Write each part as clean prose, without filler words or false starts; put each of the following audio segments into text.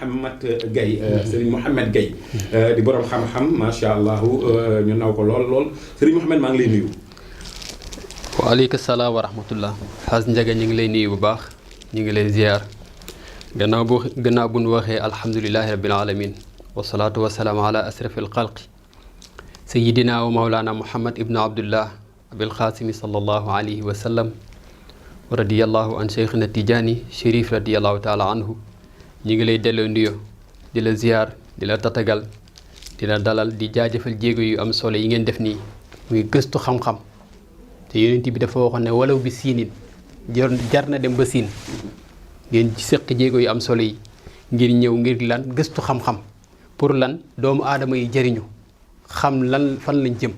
Mouhamed Gueye Serigne Mouhamed Gueye di borom xam-xam macha allah ñu naw ko lool Serigne Mouhamed maa ngi lay nuyu. waaleykum salaam wa rahmatullah. xaas Njaga ñu ngi lay nuyu bu baax ñu ngi lay ziar gannaaw bu nu waxee alhamdulilahi rabbil alamin wasalaatu wasalaamu ala asrafil xalqi sayidina wa maulana muhammad ibnu abdullah abil xaasimi sallallahu alayhi wa sallam wa radiyallahu an cheikhina tijaani chérif radiyallahu taala anhu ñu ngi lay delloo nuyo di la ziar di la tatagal di la dalal di jaajëfal jéego yu am solo yi ngeen def nii muy gëstu xam-xam te yonent bi dafa waxoon ne walaw bi siinin jar na dem ba siin ngeen ci sëq jéego yu am solo yi ngir ñëw ngir lan gëstu xam-xam pour lan doomu aadama yi jëriñu xam lan fan lañ jëm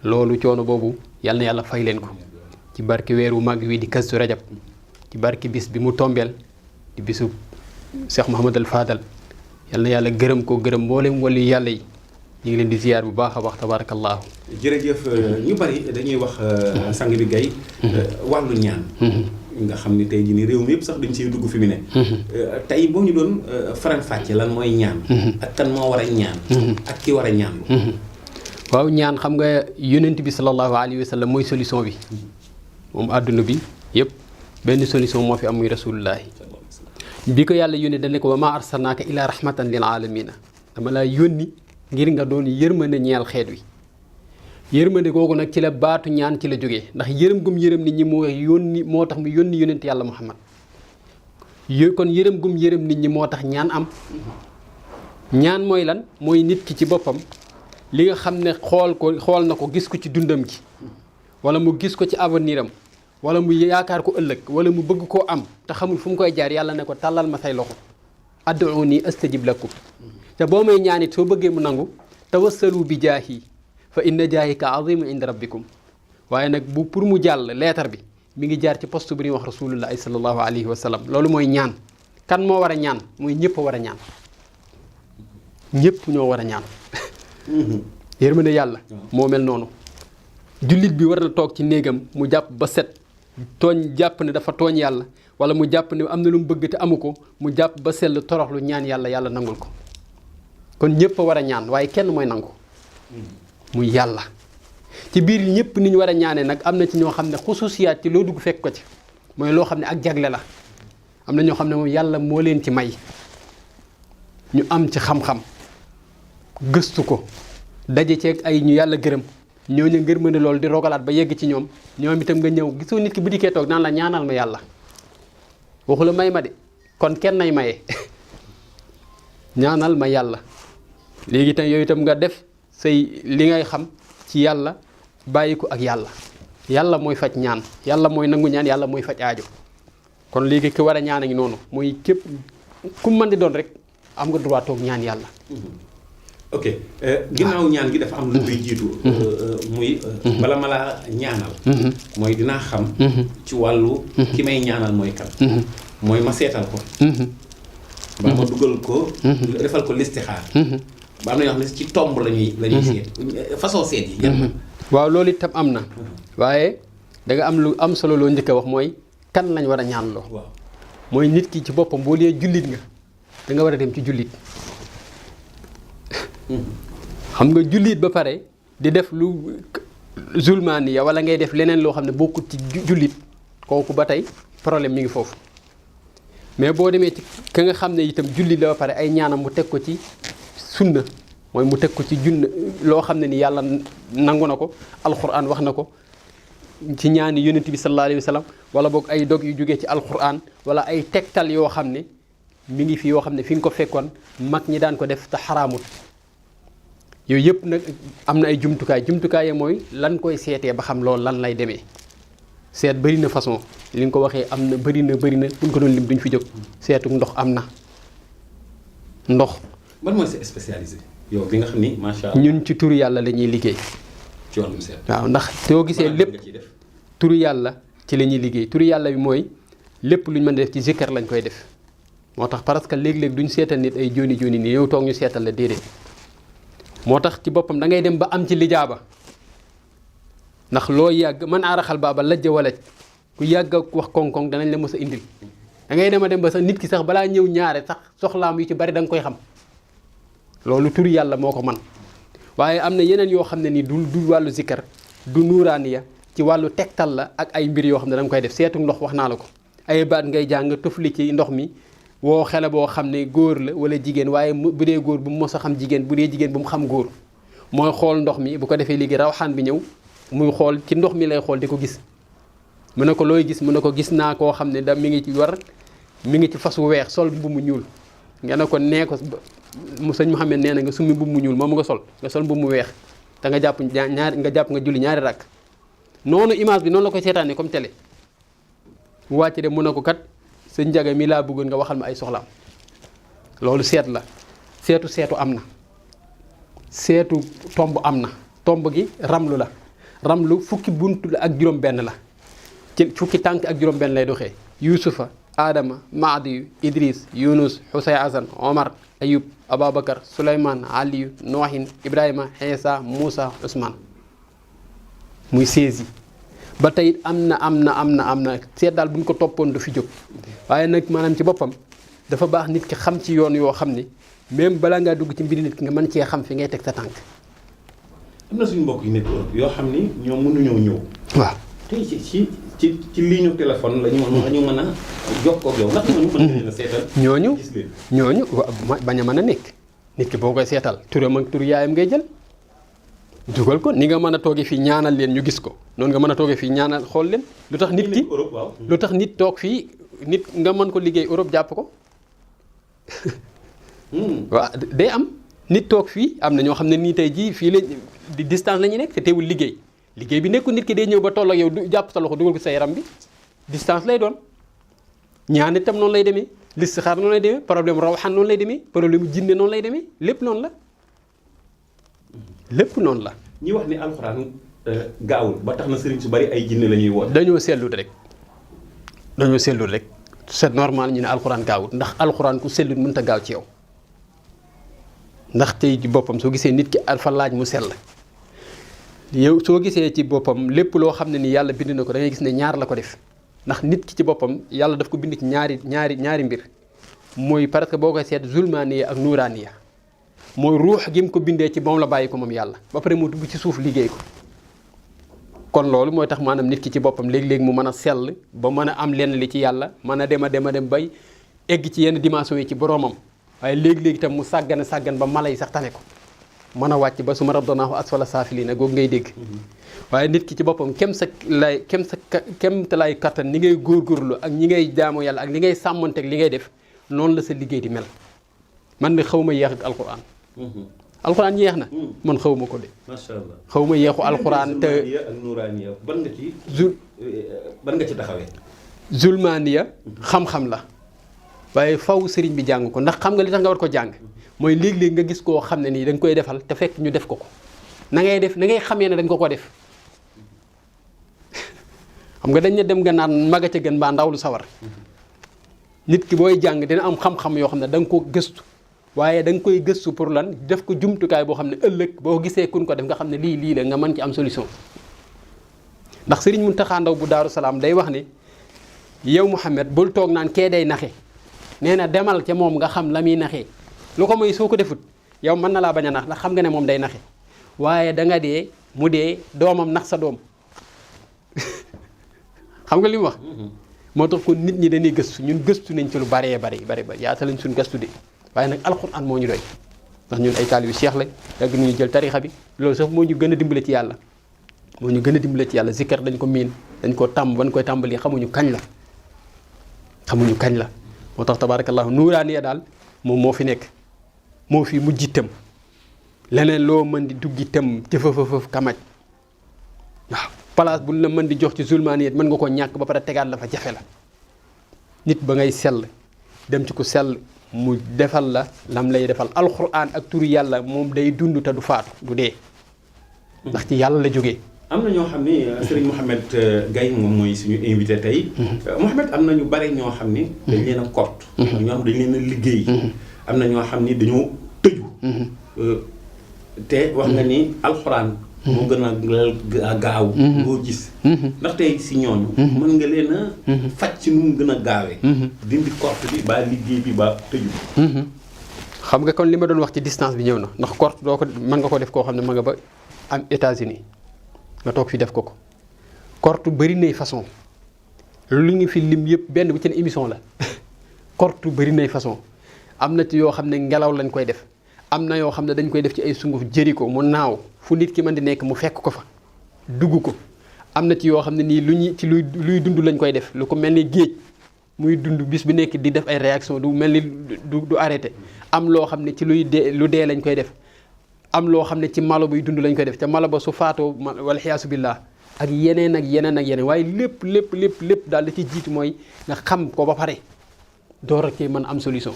loolu coono boobu yal na yàlla fay leen ko ci barke weeru mag wi di Kazu Rajab ci barke bis bi mu tombeel di bisu Cheikh Mouhamadul Fadal yal na yàlla gërëm ko gërëm mboolem wali yàlla yi ñu ngi leen di ziar bu baax a baax tabarakallahu. jërëjëf ñu bari dañuy wax sang bi Gueye wàllu ñaan. nga xam ni tey jii nii réew mi yëpp sax dañ ciy dugg fi mu ne. tey boo ñu doon faram-fàcce lan mooy ñaan. ak kan moo war a ñaan. ak ki war a ñaan. waaw ñaan xam nga yonent bi sallallahu alayhi wa sallam mooy solution bi moom àdduna bi yëpp benn solution moo fi am muy rasulullahi bi ko yàlla yónni dañ ne ko wa maa arsalnaaka illaa rahmatan lil aalamina dama laa yónni ngir nga doon yërmande ñeel xeet wi yërmande googu nag ci la baatu ñaan ci la jógee ndax yërëm gum yërëm nit ñi moo tax mu yónni yónent yàlla muhammad kon yërëm gum yërëm nit ñi moo tax ñaan am ñaan mooy lan mooy nit ki ci boppam li nga xam ne xool na ko gis ko ci dundam gi wala mu gis ko ci avenir am wala mu yaakaar ko ëllëg wala mu bëgg koo am te xamul fu mu koy jaar yàlla ne ko tàllal ma say loxo ad'uuni astajib lakum te boo may ñaanit soo bëggee mu nangu tawassalu bi jaahi fa inna jaahika azimu inda rabbikum waaye nag pour mu jàll leetar bi mi ngi jaar ci poste bi ñuy wax rasulullahi sallallahu alayhi wa sallam loolu mooy ñaan kan moo war a ñaan mooy ñëpp a war a ñaan ñëpp ñoo war a ñaan yërmande yàlla moo mel noonu jullit bi war na toog ci néegam mu jàpp ba set jàpp ne dafa tooñ yàlla wala mu jàpp ne am na lu mu bëgg te amu ko mu jàpp ba sell toroxlu ñaan yàlla nangul ko kon ñëpp a war a ñaan waaye kenn mooy nangu muy yàlla ci biir ñëpp ni ñu war a ñaanee nag am na ci ñoo xam ne xususiyaat ci loo dugg fekk ko ci mooy loo xam ne ak jagle la am na ñoo xam ne moom yàlla moo leen ci may ñu am ci xam-xam gëstu ko daje ceeg ay ñu yàlla gërëm ñooñu ngërmande loolu di rogalaat ba yegg ci ñoom itam nga ñëw gisoo nit ki bu dikkee toog naan la ñaanal ma yàlla waxu la may ma de kon kenn nay maye ñaanal ma yàlla léegi itam yooyu itam nga def say li ngay xam ci yàlla bàyyi ko ak yàlla mooy faj ñaan yàlla mooy nangu ñaan yàlla mooy faj aajo kon léegi ki war a ñaan a ngi noonu mooy képp ku mën di doon rek am nga droit toog ñaan yàlla. ok ginnaaw ñaan gi dafa am lu koy jiitu muy bala ma la ñaanal mooy dinaa xam ci wàllu ki may ñaanal mooy kan mooy ma seetal ko ba ma dugal ko defal ko listixaar ba am na ñoo xam ne ci tomb lañuy seet façon seet yi waaw loolu itam am na waaye da nga am lu am solo loo njëkk a wax mooy kan lañ war a ñaan loo waaw mooy nit ki ci boppam boo dee jullit nga da nga war a dem ci jullit xam nga jullit ba pare di def lu zulmaaniya wala ngay def leneen loo xam ne bokkut ci jullit kooku ba tey problème mi ngi foofu mais boo demee ci ka nga xam ne itam jullit la ba pare ay ñaanam mu teg ko ci sunna mooy mu teg ko ci loo xam ne ni yàlla nangu na ko alquran wax na ko ci ñaani yonent bi sallallahu alayhi wa sallam wala boog ay dog yu jógee ci alquran wala ay tegtal yoo xam ne mi ngi fi yoo xam ne fi nga ko fekkoon mag ñi daan ko def te xaraamut yooyu yëpp nag am na ay jumtukaay mooy lan koy seetee ba xam loolu lan lay demee seet bëri na façon li nga ko waxee am na bëri na buñ ko doon lim duñ fi jóg seetu ndox am na ndox. ban mooy sa spécialisé yow bi nga xam ni macha allah ñun ci turu yàlla la ñuy liggéey. ci wàllum seet waaw ndax soo gisee lépp turu yàlla ci la ñuy liggéey turu yàlla bi mooy lépp luñ mën a def ci zikkar lañ koy def moo tax parce que léeg-léeg duñ seetal nit ay jooni nii yow toog ñu seetal la déedéet. moo tax ci boppam da ngay dem ba am ci lijaaba ndax loo yàgg man aaraxal baaba lajja walaj ku yàgg a wax koŋ-koŋ danañ la mës a indil da ngay dem a dem ba sax nit ki sax balaa ñëw ñaare sax soxlaam yu ci bari da nga koy xam loolu turu yàlla moo ko man waaye am na yeneen yoo xam ne ni du wàllu zikkar du nuuraaniya ci wàllu tegtal la ak ay mbir yoo xam ne da nga koy def seetu ndox wax naa la ko ay baat ngay jàng tufli ci ndox mi woo xele boo xam ne góor la wala jigéen waaye bu dee góor bu mu mos a xam jigéen bu dee jigéen bu mu xam góor mooy xool ndox mi bu ko defee léegi rawxaan bi ñëw muy xool ci ndox mi lay xool di ko gis mu ne ko looy gis mu ne ko gis naa koo xam ne da mi ngi ci mi ngi ci fas wu weex sol mbubb mu ñuul nga ne ko nee ko sëñ Mouhamed nee na nga summi mbubb mu ñuul moom nga sol mbubb mu weex te nga jàpp nga julli ñaari rakk noonu image bi noonu la koy seetaanee comme télé mu wàcc de mu ne ko kat sëñ Njaga mi laa bëggoon nga waxal ma ay soxlaam loolu seet la seetu am na seetu tomb am na tomb gi ramlu la ramlu fukki buntu la ak juróom-benn la ci fukki tànk ak juróom-benn lay doxee Yuusufa Adama Mahdiyu Idris Yunus Xusay Asan Omar Ayub Ababacar Suleymaan Aliyu Noohin Ibrahima Iisa Muusa Usmaan muy 16 yi ba tey am na seet daal bu ñu ko toppoon du fi jóg waaye nag maanaam ci boppam dafa baax nit ki xam ci yoon yoo xam ni même balaa ngaa dugg ci mbiri nit ki nga mën cee xam fi ngay teg sa tànk. am na suñu mbokk yi nekk yoo xam ni ñoom mënuñoo ñëw. waaw tey ci ligne téléphone la ñu mën a jokkoo ak yow ndax mën a seetal. ñooñu bañ a mën a nekk nit ki boo koy seetal turam ak tur yaayam ngay jël. dugal ko ni nga mën a toogee fii ñaanal leen ñu gis ko noonu nga mën a toogee fii ñaanal xool leen lu tax nit ki lu tax nit toog fii nit nga mën ko liggéey Europe jàpp ko waaw day am nit toog fii am na ñoo xam ne nii tey jii fii la di distance la ñuy nekk te teewul liggéey bi nekkul nit ki day ñëw ba toll ak yow du jàpp sa loxo dugal ko sa yaram bi distance lay doon ñaan itam noonu lay demee listixaar noonu lay demee problème rawxaan noonu lay demee problème jinne noonu lay demee lépp noonu la ñi wax ni alxuraan gaawul ba tax na sëriñ su bari ay jinne la ñuy woote. dañoo sellut rek c'est normal ñu ne alxuraan gaawul ndax alxuraan ku sellut mënut a gaaw ci yow ndax tey ci boppam soo gisee nit ki alfa laaj mu sell yow soo gisee ci boppam lépp loo xam ne ni yàlla bind na ko da ngay gis ne ñaar la ko def ndax nit ki ci boppam yàlla daf ko bind ci ñaari mbir mooy parce que boo koy seet zulmaaniya ak nuuraaniya mooy ruux gi mu ko bindee ci moom la bàyyi ko moom yàlla ba pare mu dugg ci suuf liggéey ko kon loolu mooy tax maanaam nit ki ci boppam léegi-léegi mu mën a sell ba mën a am lenn li ci yàlla mën a dem bay egg ci yenn dimension yi ci boroomam waaye léegi-léegi itam mu sàggan ba mala yi sax tane ko mën a wàcc ba su ma raddanaahu asfala saafiliina googu ngay dégg waaye nit ki ci boppam kem te lay kattan ni ngay góorgóorlu ak ñi ngay jaamu yàlla ak li ngay sàmmanteeg li ngay def noonu la sa liggéey di mel man de xaw ma yeex ak alquran alquran yeex na man xaw ma ko de macha allah xaw ma yeexu alquran te ak nuuraaniya ban nga ci taxawee zulmaaniya xam-xam la waaye faw sëriñ bi jàng ko ndax xam nga li tax nga war ko jàng mooy léeg-léeg nga gis koo xam ne nii dañ koy defal te fekk ñu def ko na ngay xamee ne dañ ko def xam nga dañ ne dem nga naan maga ca gën mbaa ndaw lu sawar nit ki booy jàng dina am xam-xam yoo xam ne da nga ko gëstu waaye da nga koy gëstu pour lan def ko jumtukaay boo xam ne ëllëg boo gisee kun ko def nga xam ne lii la nga mën ci am solution ndax Sëriñ Muntaxa Ndaw bu Daaru Salaam day wax ne yow Mouhamed bul toog naan kee day naxe nee na demal ca moom nga xam la muy naxee lu ko mooy soo ko defut yow mën na laa bañ a nax ndax xam nga ne moom day naxe waaye da nga dee mu dee doomam nax sa doom xam nga li mu wax moo tax ko nit ñi dañuy gëstu ñun gëstu nañ ci lu bari yaata lañ suñ gëstu de waaye nag alxuraan moo ñu doy ndax ñun ay taalibe Cheikh lañ yàgg nañu jël tarixa bi loolu sax moo ñu gën a dimbale ci yàlla zikkar dañ ko miin dañ ko tàmm ban koy tàmbali xamuñu kañ la moo tax tabaarakallaahu nuuraaniya daal moom moo fi nekk moo fi mujj itam leneen loo mën di dugg itam jëfëfëfëf kamaj waaw place bu la mën di jox ci zulmaaniyat mën nga ko ñàkk ba pare tegaat la fa jafe la nit ba ngay sell dem ci ku sell mu defal la lam lay defal alxuraan ak turu yàlla moom day dund te du faatu du dee ndax ci yàlla la jógee. am na ñoo xam ni Serigne Mouhamed Gaye moom mooy suñu invité tey. Mouhamed am na ñu bare ñoo xam ni. dañ leen a kott. ñoo xam dañ leen a liggéey. am na ñoo xam ni dañoo tëju. te wax nga ni alxuraan. moo gën a gaaw loo gis ndax tey si ñooñu mën nga leen a faj ci nu mu gën a gaawee dindi korte bi ba liggéey bi ba tëju xam nga kon li ma doon wax ci distance bi ñëw na ndax korte doo ko mën nga ko def koo xam ne ma nga ba am États-Unis nga toog fi def ko korte bëri nay façon lu ngi fi lim yëpp benn bu ci ne émission la korte bëri nay façon am na ci yoo xam ne ngelaw lañ koy def am na yoo xam ne dañ koy def ci ay sunguf jëri ko mu naaw fu nit ki mën di nekk mu fekk ko fa dugg ko am na ci yoo xam ne nii lu ñu ci luy dund lañ koy def lu ko mel ni géej muy dund bis bi nekk di def ay réaction du mel ni du arrêté am loo xam ne ci lu dee lañ koy def am loo xam ne ci malo buy dund lañ koy def te malo ba su faatoo wala xiyaasu billah ak yeneen ak yeneen ak yeneen waaye lépp daal da ci jiitu mooy nga xam ko ba pare door a cee mën am solution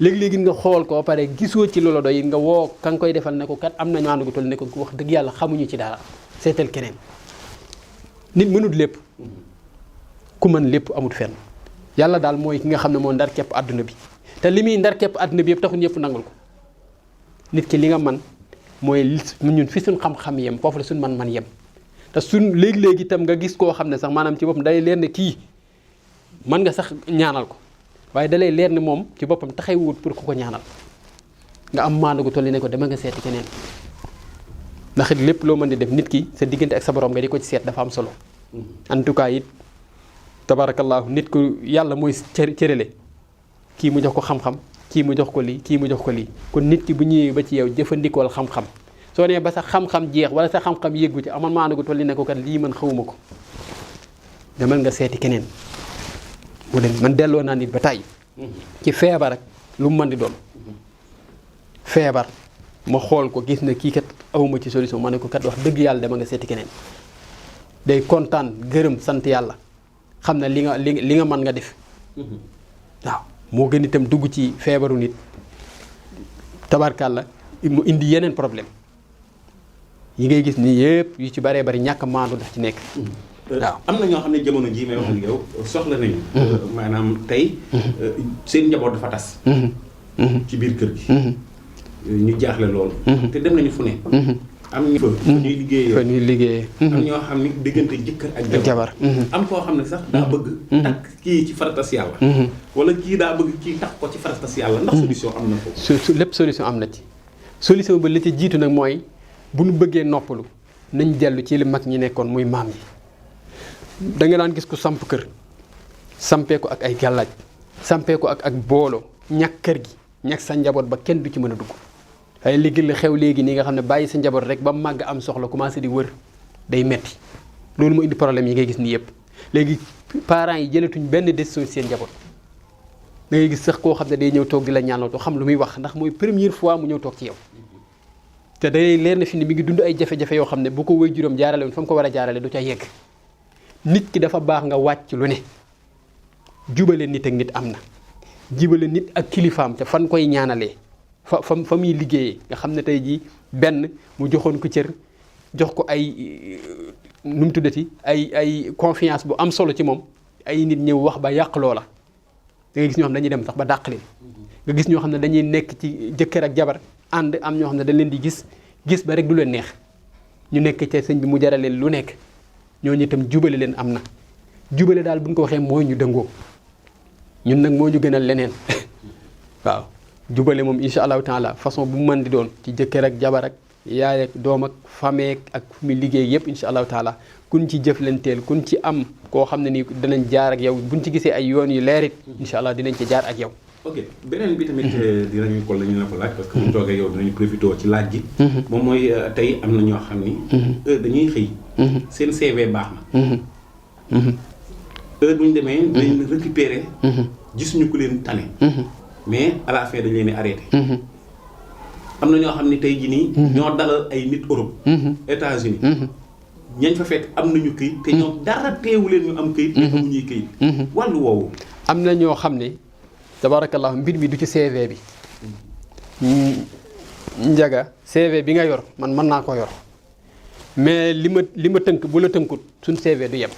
léegi-léegi nga xool ko ba pare gisoo ci loola doy nga woo ka nga koy defal ne ko kat am na ñaanu gu toll ne ko wax dëgg yàlla xamuñu ci dara seetal keneen nit mënut lépp ku mën lépp amut fenn yàlla daal mooy ki nga xam ne moo ndar képp àdduna bi te li muy ndar képp àdduna bi yëpp taxul ñëpp nangul ko nit ki li nga man mooy ñun fi suñ xam-xam yem foofu la suñ man yem te suñ léegi-léegi itam nga gis koo xam ne sax maanaam ci boppam day leer ne kii mën nga sax ñaanal ko waaye dalay leer ne moom ci boppam taxay wut pour ku ko ñaanal nga am maandu gu tolli ne ko dama nga seeti keneen ndax it lépp loo mën di def nit ki sa diggante ak sa borom nga di ko ci seet dafa am solo en tout cas it tabarakallahu nit ku yàlla mooy cërale kii mu jox ko xam-xam kii mu jox ko lii kii mu jox ko lii kon nit ki bu ñëwee ba ci yow jëfandikool xam-xam soo nee ba sa xam-xam jeex wala sa xam-xam yéggu ci amal maandu gu tolli ne ko kat lii man xawuma ko demal nga seeti keneen mu dem man delloo naa nit ba tàyyi ci feebar ak lu mu mën di doon feebar ma xool ko gis na kii kat awuma ci solution ma ne ko kat wax dëgg yàlla dama nga seeti keneen day kontaan gërëm sant yàlla xam na li nga mën nga def waaw moo gën itam dugg ci feebaru nit tabarkàlla mu indi yeneen problème yi ngay gis nii yëpp yu ci baree bari ñàkk maandu ndax ci nekk waaw am na ñoo xam ne jamono jii may wax ak yow soxla nañu maanaam tey seen njaboot dafa tas ci biir kër gi ñu jaaxle loolu te dem nañu fu ne am ñu fa ñuy liggéeyee am ñoo xam ne diggante jëkkër ak jabar am koo xam ne sax daa bëgg takk kii ci faratas yàlla wala kii daa bëgg kii takk ko ci faratas yàlla ndax solution am na ko lépp solution am na ci solution ba li ci jiitu nag mooy bu ñu bëggee noppalu nañ dellu ci li mag ñi nekkoon muy maam yi da nga daan gis ko samp kër sampee ko ak ay gàllaaj sampee ko ak boolo ñàkk kër gi ñàkk sa njaboot ba kenn du ci mën a dugg ay léegi la xew léegi nii nga xam ne bàyyi sa njaboot rek ba màgg am soxla commencé di wër day metti loolu moo indi problème yi ngay gis nii yëpp léegi parents yi jëlatuñ benn décision seen njaboot da ngay gis sax koo xam ne day ñëw toog di la ñaanal to xam lu muy wax ndax mooy première fois mu ñëw toog ci yow te day leer na fi ne mi ngi dund ay jafe-jafe yoo xam ne bu ko wëy juróom jaarale woon fa mu ko war a jaarale du ca yegg nit ki dafa baax nga wàcc lu ne jubale nit ak nit am na jubale nit ak kilifaam te fan koy ñaanalee fa muy liggéeyee nga xam ne tey jii benn mu joxoon ko cër jox ko ay nu mu tuddati ay confiance bu am solo ci moom ay nit ñëw wax ba yàq loola da ngay gis ñoo xam ne dañuy dem sax ba dàq leen nga gis ñoo xam ne dañuy nekk ci jëkkër ak jabar ànd am ñoo xam ne dañ leen di gis ba rek du leen neex ñu nekk ca sëñ bi mu jaral leen lu nekk ñooñu itam jubale leen am na jubale daal bu ñu ko waxee mooy ñu dëngoo ñun nag moo ñu gënal leneen waaw jubale moom incha allahu taala façon bu mën di doon ci jëkkër ak jabar ak yaay ak doom ak famille ak fu muy liggéey yëpp incha allahu taala kun ci jëflanteel kun ci am koo xam ne ni danañ jaar ak yow buñ ci gisee ay yoon yu leerit incha allah dinañ ci jaar ak yow. ok beneen bi tamit dinañu ko lañu la ko laaj parce que bu toogee yow dinañu profité ci laaj gi. moom mooy tey am na ñoo xam ni. dañuy xëy. seen CV baax na. heure bu ñu demee dañ récupérer. gisuñu ku leen tane. mais à la fin dañ leen di arrêté. am na ñoo xam ne tey jii nii. ñoo dalal ay nit Europe. États-Unis ñañ fa fekk am nañu këyit te ñoom dara teewu leen ñu am këyit. te amuñuy këyit. wàllu woowu. am na ñoo xam ne tabarakallah mbir mi du ci CV bi. njaga CV bi nga yor man mën naa ko yor mais li ma tënk bu la tënkut suñ CV du yem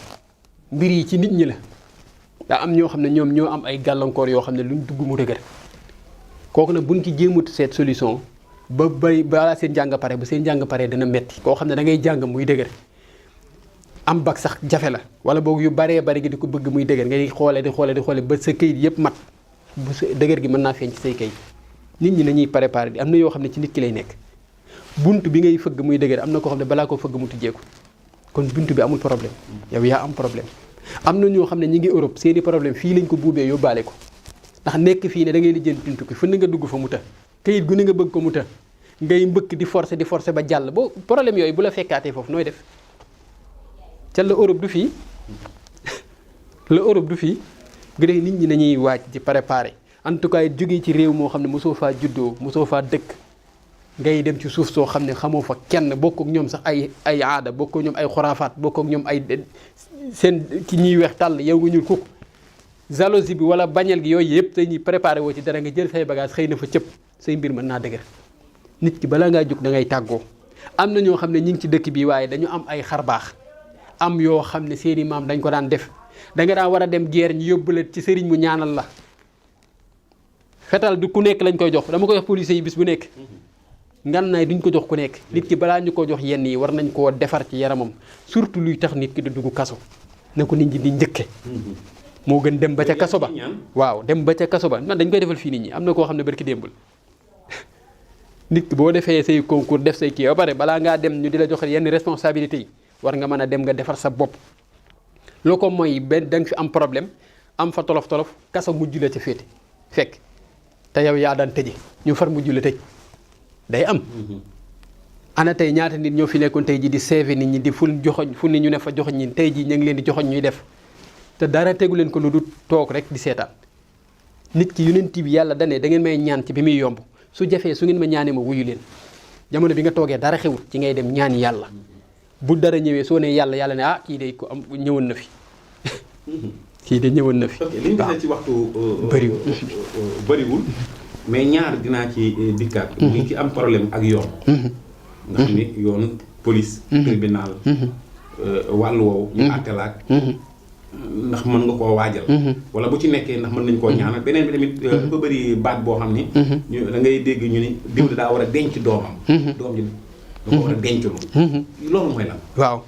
mbir yi ci nit ñi la daa am ñoo xam ne ñoom ñoo am ay gàllankoor yoo xam ne luñ dugg mu dëgër kooku nag buñ ci jéemut seet solution ba balaa seen jàng pare ba seen jàng pare dana metti koo xam ne da ngay jàng muy dëgër am bac sax jafe la wala boog yu baree bari gi di ko bëgg muy dëgër ngay xoole di xoole ba sa këyit yëpp mat bu sa dëgër gi mën naa feeñ ci say këyit nit ñi nañuy préparé di am na yoo xam ne ci nit ki lay nekk bunt bi ngay fëgg muy dëgër am na koo xam ne balaa koo fëgg mu tijjeeku kon bunt bi amul problème yow yaa am problème am na ñoo xam ne ñi ngi Europe seeni problème fii lañ ko buubee yóbbaale ko ndax nekk fii ne da ngay lijjanti buntu ki fu ne nga dugg fa mu të këyit gu ne nga bëgg ko mu të ngay mbëkk di forcer ba jàll boo problème yooyu bu la fekkaatee foofu nooy def ca la Europe du fii la Europe du fii bu dee nit ñi nañuy waaj di préparer en tout cas jógee ci réew moo xam ne mosoo faa juddoo mosoo faa dëkk ngay dem ci suuf soo xam ne xamoo fa kenn bokk ak ñoom sax ay aada bokk ak ñoom ay xuraafaat bokk ak ñoom ay seen ki ñuy weex tàll yow nga ñuul kukk jalousie bi wala bañal gi yooyu yëpp te ñuy préparé woo ci dara nga jël say bagage xëy na fa cëpp say mbir mën naa dëgër nit ki balaa ngaa jóg da ngay tàggoo am na ñoo xam ne ñi ngi ci dëkk bi waaye dañu am ay xarbaax am yoo xam ne seeni maam dañ ko daan def da nga daan war a dem guerre ñu yóbbu la ci sëriñ mu ñaanal la fetal du ku nekk lañ koy jox dama koy wax policiers yi bis bu nekk ngànnaay duñ ko jox ku nekk nit ki balaa ñu ko jox yenn yi war nañ koo defar ci yaramam surtout luy tax nit ki di dugg kaso na ko nit ñi di njëkke moo gën dem ba ca kaso ba waaw dem ba ca kaso ba man dañ koy defal fii nit ñi am na koo xam ne barki démbul nit ki boo defee say concours def say kii ba pare balaa ngaa dem ñu di la jox yenn responsabilité yi war nga mën a dem nga defar sa bopp loo ko mooy benn da nga fi am problème am fa tolof kaso mujj la ca féete fekk te yow yaa daan tëje ñu far mujj la tëj day am ana tey ñaata nit ñoo fi nekkoon tey ji di seevi nit ñi di ful joxoñ fu ni ñu ne fa joxoñ ñi tey ji ñu ngi leen di joxoñ ñuy def te dara tegu leen ko lu du toog rek di seetaan nit ki yonent bi yàlla dane da ngeen may ñaan ci bi muy yomb su jafee su ngeen ma ñaanee ma wuyu leen jamono bi nga toogee dara xewul ci ngay dem ñaan yàlla bu dara ñëwee soo ne yàlla ne ah kii de ko am ñëwoon na fi kii de ñëwoon na fi. ok li ñu gisee ci waxtu. bëriwul mais ñaar dinaa ci dikkaat. muy ki am problème ak yoon. nga xam ni yoon police. tribunal. wàllu woowu. ñu àtte la ak ndax mën nga koo waajal. wala bu ci nekkee ndax mën nañu koo ñaanal beneen bi tamit dafa bëri baat boo xam ni. da ngay dégg ñu ni diw daa war a denc doomam. doom ji da ko war a denc loolu mooy lan. waaw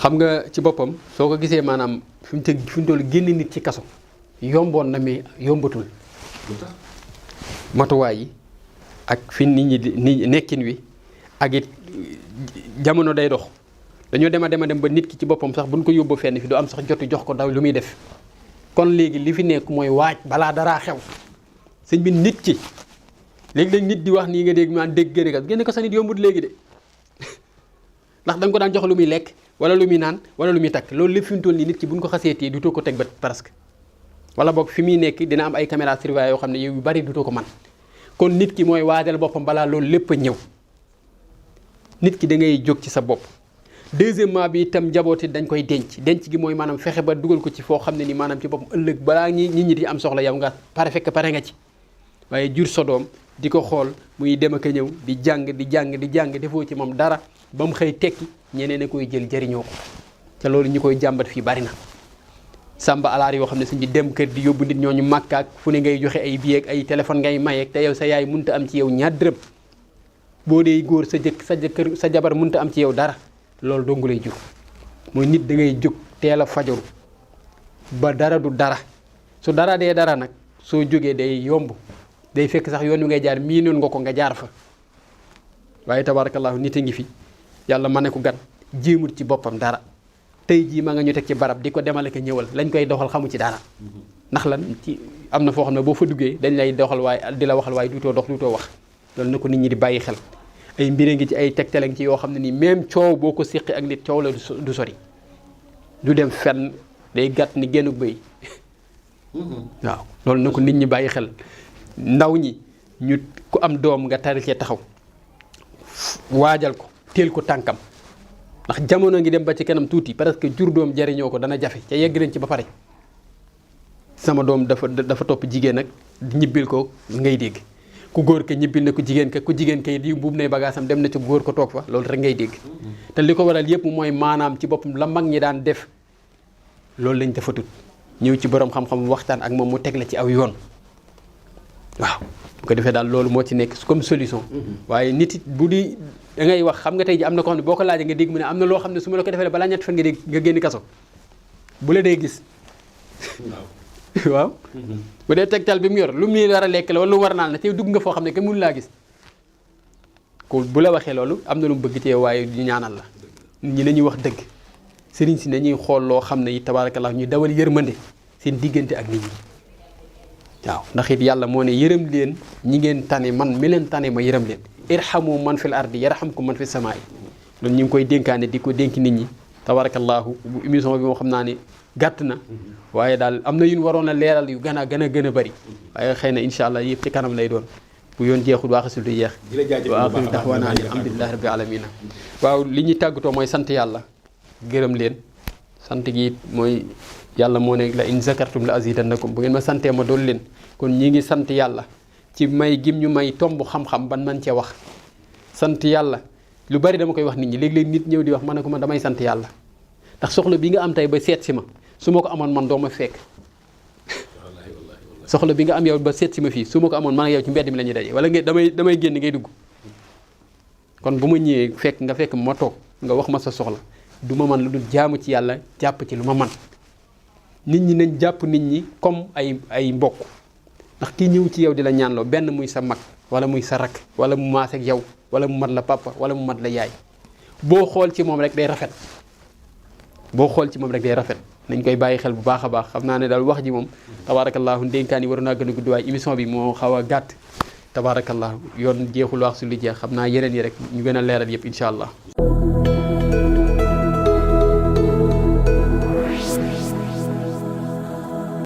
xam nga ci boppam soo ko gisee maanaam fi mu toll génn nit ci kaso yomboon na mais yombatul. lu tax matuwaay yi ak fi nit ñi di nekkin wi ak it jamono day dox dañoo dem ba nit ki ci boppam sax buñ ko yóbbu fenn fi du am sax jotu jox ko daw lu muy def kon léegi li fi nekk mooy waaj balaa daraa xew sëñ bi nit ki léegi-léeg nit di wax nii nga dégg maan dégg génne ko sa nit yombut léegi de ndax da nga ko daan jox lu muy lekk wala lu muy naan wala lu muy takk loolu lépp fi mu toll nii nit ki buñ ko xasee téye dutoo ko teg bët presque wala boog fi muy nekk dina am ay caméra surveillance yoo xam ne yow yu bari dutoo ko man kon nit ki mooy waajal boppam balaa loolu lépp a ñëw nit ki da ngay jóg ci sa bopp. deuxièmement bi itam njabooti dañ koy denc gi mooy maanaam fexe ba dugal ko ci foo xam ne ni maanaam ci boppam ëllëg balaa nit ñi di am soxla yow nga pare nga ci waaye jur sa doom di ko xool muy dem ak a ñëw di jàng defoo ci moom dara ba mu xëy tekki ñeneen a koy jël jëriñoo ko te loolu ñi koy jàmbat fii bari na sàmba alaar yoo xam ne suñ bi dem kër di yóbbu nit ñooñu màkkaak fu ne ngay joxe ay billet ak ay téléphone ngay mayeek te yow sa yaay mënta am ci yow ñaar dërëm boo dee góor sa jabar mënta am ci yow dara loolu dongu lay jur mooy nit da ngay jóg teel a fajaru ba dara du dara su dara dee dara nag soo jógee day yomb day fekk sax yoon wi ngay jaar mii noon nga ko nga jaar fa waaye tabarakallahu nit a ngi fi yàlla ma ne ko gan jéemut ci boppam dara tey jii ma nga ñu teg ci barab di ko demal ak ñëwal lañ koy doxal xamu ci dara ndax lan ci am na foo xam ne boo fa duggee dañ lay doxal waaye di la waxal waaye duutoo dox duutoo wax loolu na ko nit ñi di bàyyi xel ay mbir ngi ci ay tegtale ngi ci yoo xam ne nii même coow boo ko séqi ak nit coow la du sori du dem fenn day gàtt ni génnug bëy waaw loolu na ko nit ñi bàyyi xel ndaw ñi ñu ku am doom nga tari cee taxaw waajal ko teel ko tànkam ndax jamono ngi dem ba ci kanam tuuti parce que jur doom jariñoo ko dana jafe ca yegg nañ ci ba pare sama doom dafa topp jigéen nag ñibbil ko ngay dégg ku góor ka ñibbil na ku jigéen ka yi buub nay bagaasam dem na ci góor ko toog fa loolu rek ngay dégg te li ko waral yëpp mooy maanaam ci boppam la mag ñi daan def loolu lañ defatut ñëw ci borom xam-xam waxtaan ak moom mu teg la ci aw yoon waaw bu ko defee daal loolu moo ci nekk comme solution. waaye nit it bu di da ngay wax xam nga tey ji am na ko xam ne boo ko laajee nga dégg mu ne am na loo xam ne su ma la ko defee balaa ñett fan nga dégg nga génn kaso bu la dee gis. waaw. bu dee tegtal bi mu yor lu mu war a lekk la wala lu mu war a naan la te dugg nga foo xam ne kenn mënu laa gis ko bu la waxee loolu am na lu mu bëgg te waaye ñu ñaanal la nit ñi nañuy wax dëgg sëriñ si nañuy xool loo xam ne it tabaarakallah ñuy dawal yërmande seen diggante ak nit ñi waaw ndax it yàlla moo ne yërëm leen ñi ngeen tane man mi leen tane ma yërëm leen irhamu man fil ardi yarhamkum man fis samaa'i loolu ñu ngi koy dénkaane di ko dénk nit ñi tabaarakallahu bu émission bi moo xam naa ne gàtt na waaye daal am na yu ñu waroon a leeral yu gën a bëri waaye xëy na incha allah yëpp ci kanam lay doon bu yoon jeexul waaxasul du jeex wa axiru daxwaana alhamdulillahi rabbil alamina waaw li ñuy tàggatoo mooy sant yàlla gërëm leen sant gi mooy yàlla moo ne la in zakartum la azidannakum bu ngeen ma santee ma dool leen kon ñi ngi sant yàlla ci may gim ñu may tomb xam-xam ban man cee wax sant yàlla lu bari dama koy wax nit ñi léeg-léeg nit ñëw di wax ma ne ko man damay sant yàlla ndax soxla bi nga am tey ba seet si ma su ma ko amoon man doo ma fekk soxla bi nga am yow ba seet si ma fii su ma ko amoon man ak yow ci mbedd mi la ñuy daje wala nga damay génn ngay dugg kon bu ma ñëwee nga fekk ma toog nga wax ma sa soxla du ma man lu dul jaamu ci yàlla jàpp ci lu ma man nit ñi nañ jàpp nit ñi comme ay mbokk ndax kii ñëw ci yow di la ñaanloo benn muy sa mag wala muy sa rakk wala mu maas ak yow wala mu mat la papa wala mu mat la yaay boo xool ci moom rek day rafet nañ koy bàyyi xel bu baax a baax xam naa ne daal wax ji moom tabaarakallaahu ndénkaan yi waroon naa gën a gudd waaye émission bi moo xaw a gàtt tabaarakallaahu yoon jeexul wax su li jeex xam naa yeneen yi rek ñu gën a leeral yëpp incha allah